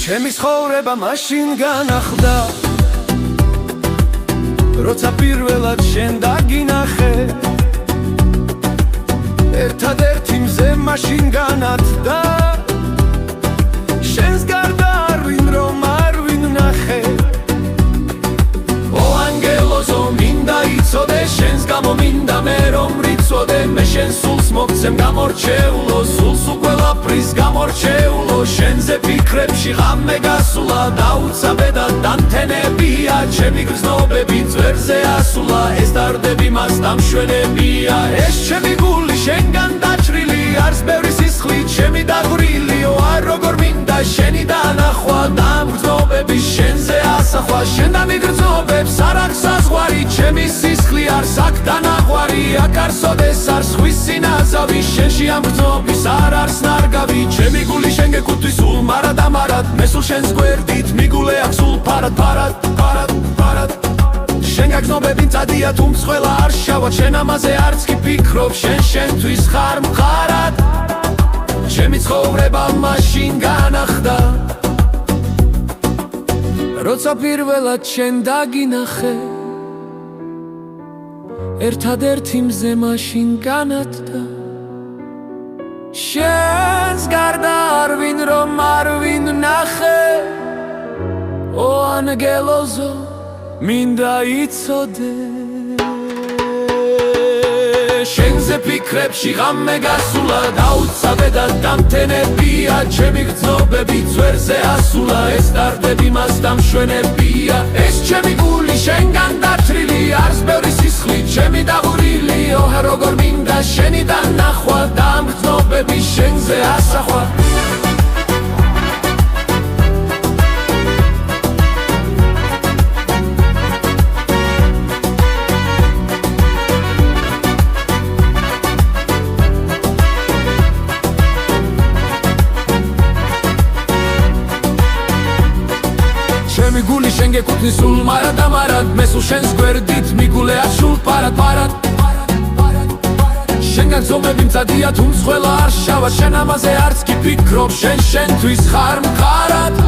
ჩემი ცხოვრება მაშინ განახლდა როცა პირველად შენ დაგინახე ერთადერთი მზე მაშინ განათდა შენს გარდა არ ვინ რომ არ ვინ ნახე ო ანგელოზო მინდა იცოდე შენს გამო მინდა მე რომ რიცოდე მე შენ სულს მოგცემ გამორჩეულო სულს უყველაფრის გამორჩეულო შენზე ფიქრებში ღამე გასულა დაუცაბედად დამთენებია ჩემი გრძნობები ძვერზე ასულა ეს დარდები მას დამშვენებია ეს ჩემი გული შენგან დაჭრილი არს ბევრი სისხლი ჩემი დაღვრილიო არ როგორ მინდა შენი დანახვა დამგრძნობები შენზე ასახვა შენ დამიგრძნობებს არ აქვს საზღვარი ჩემი სისხლი არს აქ დანაღვარი აქ არსოდეს არს ხვის სინაზავი შენში ამ გრძნობის არ არს ნარგავი ჩემი გული შენ გეკუთვის სულ მარად ამარად მე სულ შენს გვერდით მიგულე აქ სულ ფარად ფარად შენ გაგრძნობები მწადია თუ მსხველა არ შავად შენ ამაზე არც კი ფიქრობ შენთვის ხარ მხარად ჩემი ცხოვრება მაშინ განახლდა როცა პირველად შენ დაგინახე ერთადერთი მზე მაშინ განათდა შენს გარდა არ ვინ რომ არ ვინ ნახე ო ანგელოზო მინდა იცოდე შენზე ფიქრებში ღამე გასულა დაუცაბედად დამთენებია ჩემი გრძნობები ძვერზე ასულა ეს დარდები მას დამშვენებია ეს ჩემი გული შენგან დაჭრილი არს ბევრი სისხლი ჩემი დაღვრილიო როგორ მინდა შენი დანახვა დამგრძნობები შენზე ასახვა ჩემი გული შენ გეკუთვნის სულ მარად ამარად მე სულ შენს გვერდით მიგულე აქ სულ ფარად შენ გაგრძნობები მწადია თუ მსხველა არ შავად შენ ამაზე არც კი ფიქრობ შენთვის ხარ მხარად